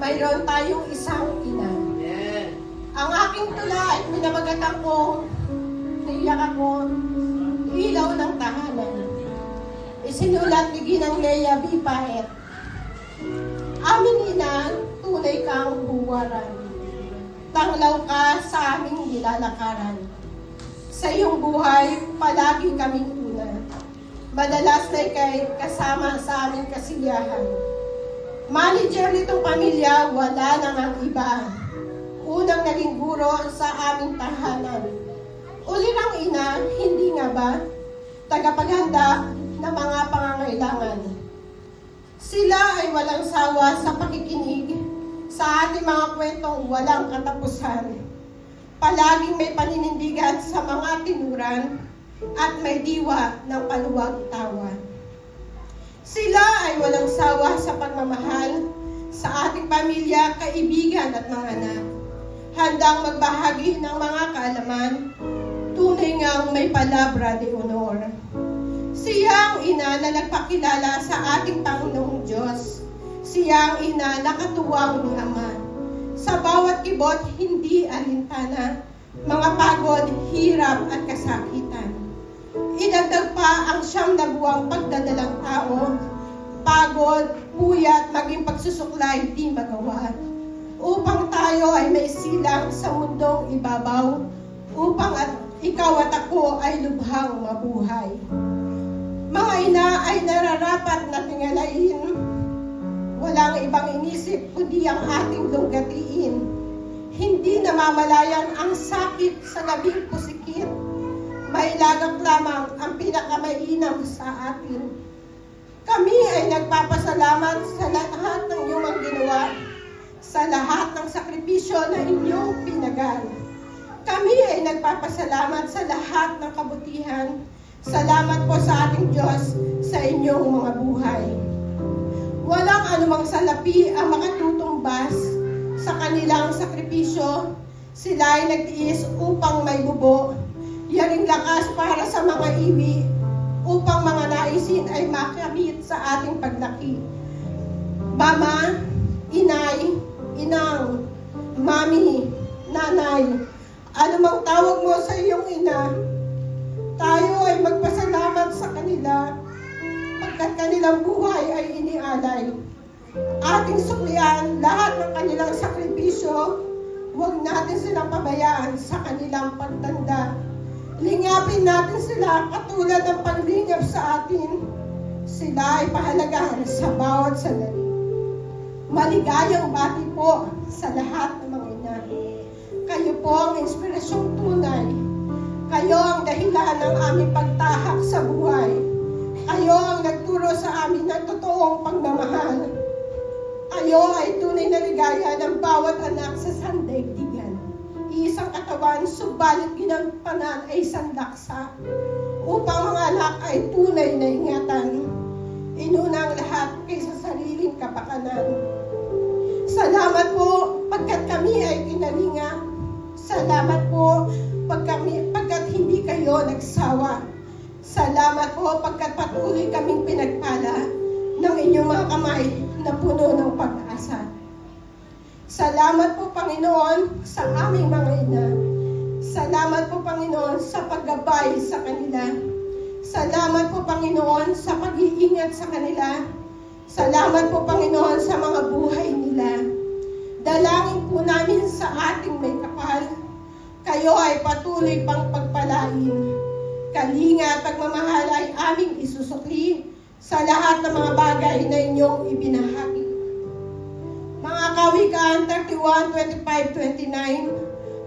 mayroon tayong isang ina. Ang aking tula ay pinamagatan ko, naiyak ako, ilaw ng tahanan. Isinulat ni Ginang Lea B. Paet. Aming ina, tunay kang buwaran. Tanglaw ka sa aming nilalakaran. Sa iyong buhay, palagi kaming una. Madalas na ikay kasama sa aming kasiyahan. Manager nitong pamilya, wala nang ang iba. Unang naging guro sa aming tahanan. Ulirang ina, hindi nga ba? Tagapaghanda ng mga pangangailangan. Sila ay walang sawa sa pakikinig sa ating mga kwentong walang katapusan. Palaging may paninindigan sa mga tinuran at may diwa ng paluwag tawa. Sila ay walang sawa sa pagmamahal sa ating pamilya, kaibigan at mga anak. Handang magbahagi ng mga kaalaman, tunay ngang may palabra de honor. Siya ang ina na nagpakilala sa ating Panginoong Diyos. Siya ang ina na katuwang ni Ama. Sa bawat kibot, hindi alintana, mga pagod, hirap at kasakitan. Idagdag pa ang 9 na buwang pagdadalang tao, pagod, puyat, maging pagsusuklay, di magawa. Upang tayo ay may silang sa mundong ibabaw, upang ikaw at ako ay lubhang mabuhay. Mga ina ay nararapat na tingalain. Walang ibang inisip kundi ang ating lunggatiin. Hindi namamalayan ang sakit sa labing pusikit. May lagak lamang ang pinakamainam sa atin. Kami ay nagpapasalamat sa lahat ng iyong mga ginawa, sa lahat ng sakripisyo na inyong pinagal. Kami ay nagpapasalamat sa lahat ng kabutihan. Salamat po sa ating Diyos sa inyong mga buhay. Walang anumang salapi ang makatutumbas sa kanilang sakripisyo. Sila ay nagtiis upang may bubo, yaring lakas para sa mga iwi, upang mga naisin ay makamit sa ating paglaki. Mama, inay, inang, mami, nanay, anumang tawag mo sa iyong ina, tayo ay magpasalamat sa kanila pagkat kanilang buhay ay inialay. Ating suklian lahat ng kanilang sakripisyo, huwag natin silang pabayaan sa kanilang pagtanda. Lingapin natin sila katulad ng panlingap sa atin. Sila ay pahalagahan sa bawat sandali. Maligayang bati po sa lahat ng mga ina. Kayo po ang inspirasyong tunay. Kayo ang dahilan ng aming pagtahak sa buhay. Kayo ang nagturo sa amin ng totoong pagmamahal. Kayo ay tunay na ligaya ng bawat anak sa sandaigdigan. Isang katawan, subalit ginampanan ay isang laksa. Upang mga anak ay tunay na ingatan. Inuna ang lahat kaysa sariling kapakanan. Salamat po pagkat kami ay kinalinga. Salamat po pagkat hindi kayo nagsawa. Salamat po pagkat patuloy kaming pinagpala ng inyong mga kamay na puno ng pag-asa. Salamat po, Panginoon, sa aming mga ina. Salamat po, Panginoon, sa paggabay sa kanila. Salamat po, Panginoon, sa pag-iingat sa kanila. Salamat po, Panginoon, sa mga buhay nila. Dalangin po namin sa ating may kapal. Kayo ay patuloy pang pagpalain. Kalinga at pagmamahal ay aming isusukli sa lahat ng mga bagay na inyong ibinahagi. Mga Kawikaan 31:25-29,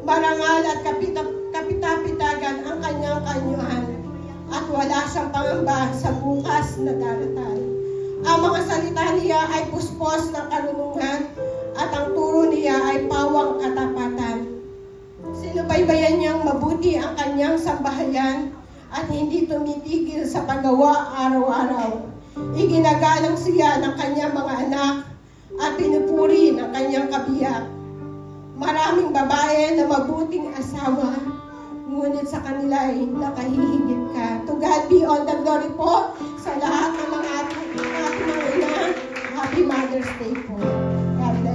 marangal at kapitapitagan ang kanyang kanyuhan at wala siyang pangamba sa bukas na daratal. Ang mga salita niya ay puspos ng karunungan at ang turo niya ay pawang katapatan. Sinubaybayan niyang mabuti ang kanyang sambahayan at hindi tumitigil sa paggawa araw-araw. Iginagalang siya ng kanyang mga anak at pinupuri ng kanyang kabiyak. Maraming babae na mabuting asawa, ngunit sa kanila ay nakahihigit ka. To God be all the glory po sa lahat ng mga ating mga ina. Happy Mother's Day po.